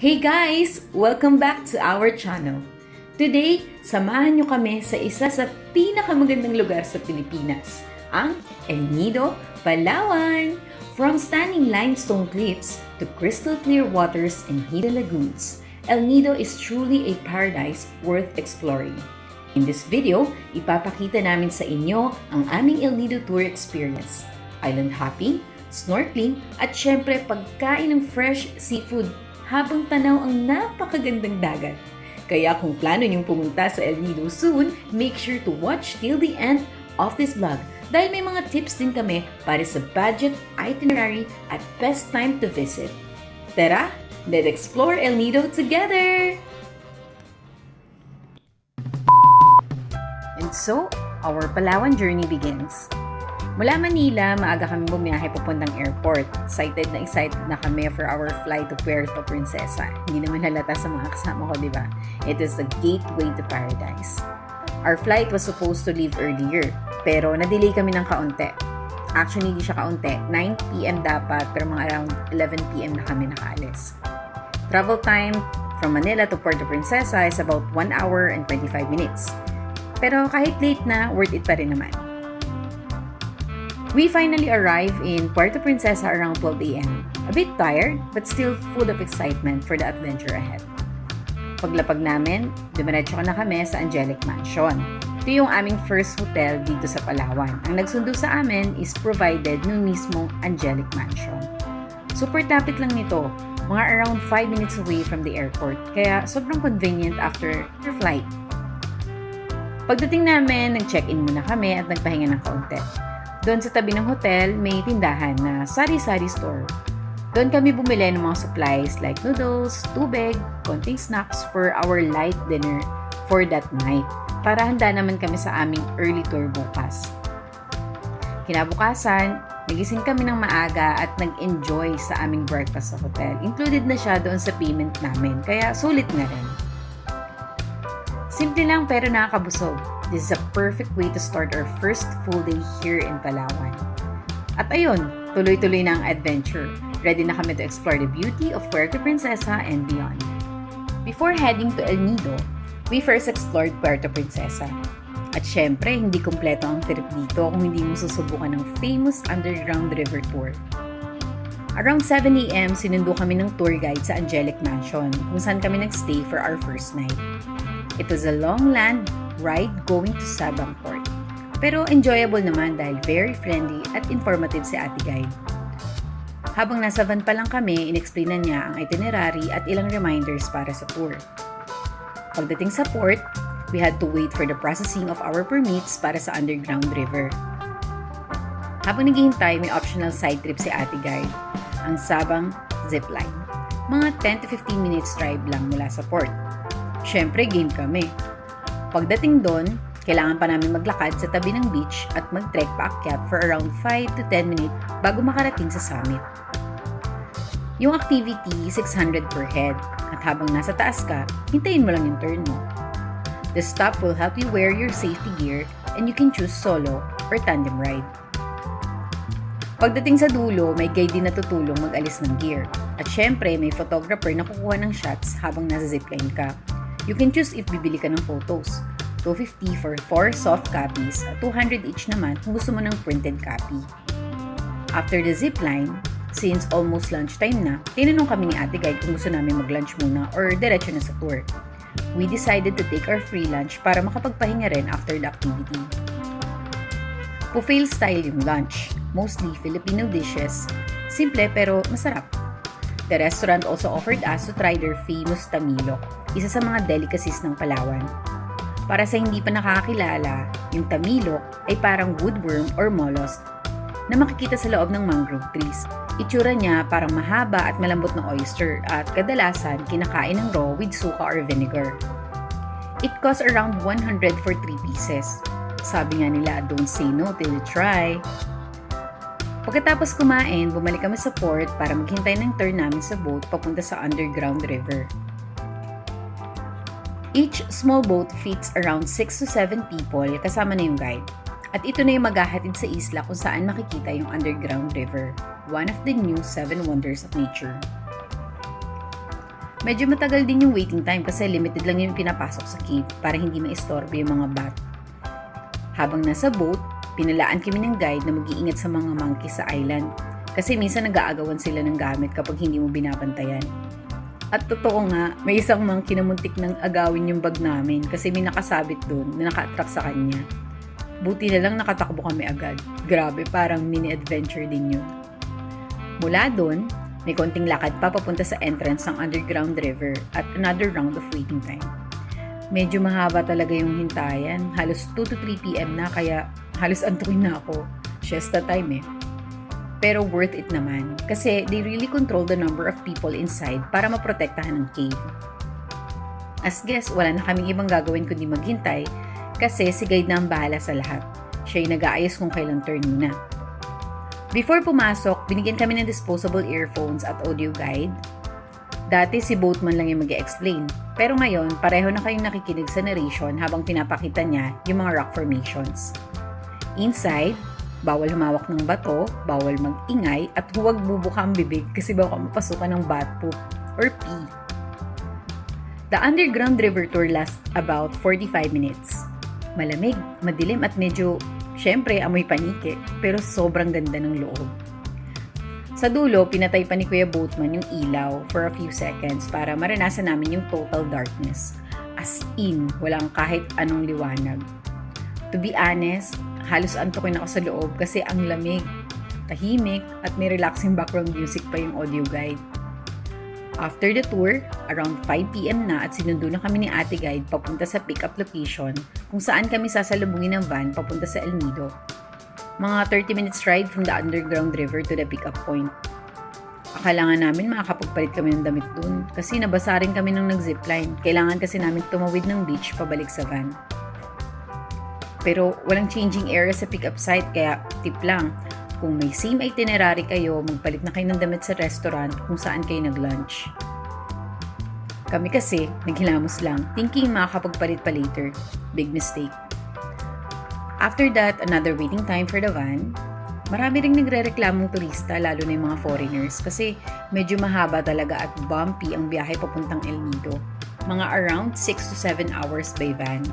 Hey guys! Welcome back to our channel. Today, samahan nyo kami sa isa sa pinakamagandang lugar sa Pilipinas, ang El Nido, Palawan. From stunning limestone cliffs to crystal clear waters and hidden lagoons, El Nido is truly a paradise worth exploring. In this video, ipapakita namin sa inyo ang aming El Nido tour experience, island hopping, snorkeling, at syempre pagkain ng fresh seafood habang tanaw ang napakagandang dagat. Kaya kung plano niyong pumunta sa El Nido soon, make sure to watch till the end of this vlog dahil may mga tips din kami para sa budget, itinerary, at best time to visit. Tara, let's explore El Nido together! And so, our Palawan journey begins. Mula Manila, maaga kami bumiyahe papuntang airport. Excited na kami for our flight to Puerto Princesa. Hindi naman halata sa mga kasama ko, di ba? It is the gateway to paradise. Our flight was supposed to leave earlier, pero na-delay kami ng kaunti. Actually, hindi siya kaunti. 9 p.m. dapat, pero mga around 11 p.m. na kami nakaalis. Travel time from Manila to Puerto Princesa is about 1 hour and 25 minutes. Pero kahit late na, worth it pa rin naman. We finally arrived in Puerto Princesa around 12 a.m. A bit tired, but still full of excitement for the adventure ahead. Paglapag namin, dumiretso na kami sa Angelic Mansion. Ito yung aming first hotel dito sa Palawan. Ang nagsundo sa amin is provided ng mismong Angelic Mansion. Super tapit lang nito, mga around 5 minutes away from the airport, kaya sobrang convenient after your flight. Pagdating namin, nag-check-in muna kami at nagpahinga ng kaunti. Doon sa tabi ng hotel, may tindahan na sari-sari store. Doon kami bumili ng mga supplies like noodles, tubig, konting snacks for our light dinner for that night. Para handa naman kami sa aming early tour bukas. Kinabukasan, nagising kami ng maaga at nag-enjoy sa aming breakfast sa hotel. Included na siya doon sa payment namin, kaya sulit na rin. Simple lang pero nakakabusog. This is a perfect way to start our first full day here in Palawan. At ayun, tuloy-tuloy na ang adventure. Ready na kami to explore the beauty of Puerto Princesa and beyond. Before heading to El Nido, we first explored Puerto Princesa. At syempre, hindi kompleto ang trip dito kung hindi mo susubukan ng famous underground river tour. Around 7 a.m., sinundo kami ng tour guide sa Angelic Mansion, kung saan kami nagstay for our first night. It was a long land ride going to Sabang Port. Pero enjoyable naman dahil very friendly at informative si Ate Guide. Habang nasa van pa lang kami, inexplainan niya ang itinerary at ilang reminders para sa tour. Pagdating sa port, we had to wait for the processing of our permits para sa underground river. Habang naghihintay, may optional side trip si Ate Guide, ang Sabang Zipline. Mga 10 to 15 minutes drive lang mula sa port. Syempre, game kami. Pagdating doon, kailangan pa namin maglakad sa tabi ng beach at mag-trek paakyat for around 5 to 10 minutes bago makarating sa summit. Yung activity, 600 per head. At habang nasa taas ka, hintayin mo lang yung turn mo. The stop will help you wear your safety gear and you can choose solo or tandem ride. Pagdating sa dulo, may guide din na tutulong mag-alis ng gear. At syempre, may photographer na kukuha ng shots habang nasa zipline ka. You can choose if bibili ka ng photos. $250 for 4 soft copies at $200 each naman kung gusto mo ng printed copy. After the zipline, since almost lunchtime na, tinanong kami ni Ate Guide kung gusto namin mag-lunch muna or diretso na sa tour. We decided to take our free lunch para makapagpahinga rin after the activity. Buffet style yung lunch, mostly Filipino dishes, simple pero masarap. The restaurant also offered us to try their famous tamilok, isa sa mga delicacies ng Palawan. Para sa hindi pa nakakakilala, yung tamilok ay parang woodworm or mollusk na makikita sa loob ng mangrove trees. Itsura niya parang mahaba at malambot na oyster at kadalasan kinakain ng raw with suka or vinegar. It costs around 100 for 3 pieces. Sabi nga nila, don't say no till you try. Pagkatapos kumain, bumalik kami sa port para maghintay ng turn namin sa boat papunta sa underground river. Each small boat fits around 6 to 7 people kasama na yung guide. At ito na yung maghahatid sa isla kung saan makikita yung underground river, one of the new 7 wonders of nature. Medyo matagal din yung waiting time kasi limited lang yung pinapasok sa cave para hindi maistorbo yung mga bat. Habang nasa boat, pinalaan kami ng guide na mag-iingat sa mga monkey sa island kasi minsan nag-aagawan sila ng gamit kapag hindi mo binabantayan. At totoo nga, may isang monkey na muntik nang agawin yung bag namin kasi may nakasabit doon na naka-attract sa kanya. Buti na lang nakatakbo kami agad. Grabe, parang mini-adventure din yun. Mula doon, may konting lakad pa papunta sa entrance ng underground river at another round of waiting time. Medyo mahaba talaga yung hintayan. Halos 2 to 3 p.m. na kaya halos antukin na ako. Siesta time eh. Pero worth it naman kasi they really control the number of people inside para maprotektahan ng cave. As guests, wala na kaming ibang gagawin kundi maghintay kasi si guide na ang bahala sa lahat. Siya yung nag-aayos kung kailang turn na. Before pumasok, binigyan kami ng disposable earphones at audio guide. Dati si boatman lang yung mag-explain. Pero ngayon, pareho na kayong nakikinig sa narration habang pinapakita niya yung mga rock formations. Inside, bawal humawak ng bato, bawal mag-ingay, at huwag bubuka ang bibig kasi baka mapasukan ng bat poop or pee. The underground river tour lasts about 45 minutes. Malamig, madilim at medyo syempre, amoy paniki, pero sobrang ganda ng loob. Sa dulo, pinatay pa ni Kuya Boatman yung ilaw for a few seconds para maranasan namin yung total darkness. As in, walang kahit anong liwanag. To be honest, halos antukin ako sa loob kasi ang lamig, tahimik, at may relaxing background music pa yung audio guide. After the tour, around 5 p.m. na at sinundo na kami ni Ate Guide papunta sa pick-up location kung saan kami sasalubungin ng van papunta sa El Nido. Mga 30 minutes ride from the underground river to the pick-up point. Akala nga namin makakapagpalit kami ng damit dun kasi nabasa rin kami nung nag-zipline. Kailangan kasi namin tumawid ng beach pabalik sa van. Pero walang changing area sa pick-up site kaya tip lang. Kung may same itinerary kayo, magpalit na kayo ng damit sa restaurant kung saan kayo nag-lunch. Kami kasi, naghilamos lang, thinking makakapagpalit pa later. Big mistake. After that, another waiting time for the van. Marami ring nagre-reklamong turista, lalo na yung mga foreigners, kasi medyo mahaba talaga at bumpy ang biyahe papuntang El Nido. Mga around 6 to 7 hours by van.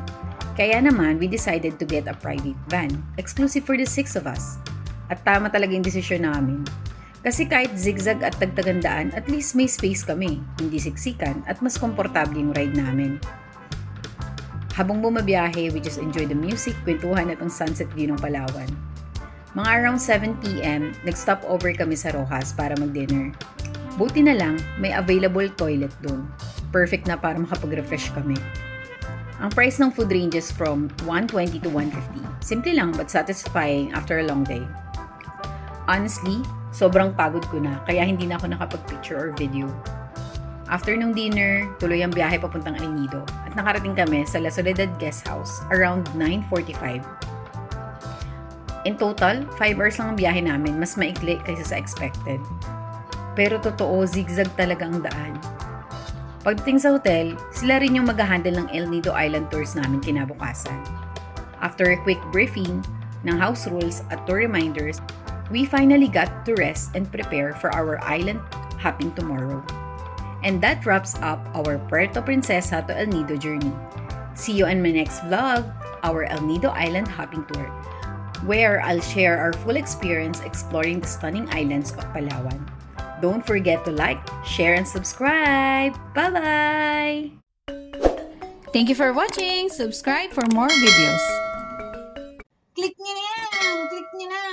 Kaya naman, we decided to get a private van, exclusive for the 6 of us. At tama talaga yung desisyon namin. Kasi kahit zigzag at tagtagandaan, at least may space kami, hindi siksikan, at mas komportable yung ride namin. Habang bumabiyahe, we just enjoy the music, kwentuhan at ang sunset view ng Palawan. Mga around 7 p.m., nag-stop over kami sa Rojas para mag-dinner. Buti na lang, may available toilet dun. Perfect na para makapag-refresh kami. Ang price ng food ranges from 120 to 150. Simple lang but satisfying after a long day. Honestly, sobrang pagod ko na kaya hindi na ako nakapag-picture or video. After nung dinner, tuloy ang biyahe papuntang El Nido at nakarating kami sa La Soledad Guest House around 9:45. In total, 5 hours lang ang biyahe namin, mas maikli kaysa sa expected. Pero totoo, zigzag talaga ang daan. Pagdating sa hotel, sila rin yung mag-handle ng El Nido Island tours namin kinabukasan. After a quick briefing ng house rules at tour reminders, we finally got to rest and prepare for our island hopping tomorrow. And that wraps up our Puerto Princesa to El Nido journey. See you in my next vlog, our El Nido Island hopping tour, where I'll share our full experience exploring the stunning islands of Palawan. Don't forget to like, share, and subscribe. Bye-bye! Thank you for watching. Subscribe for more videos. Click nyo na yan! Click nyo na!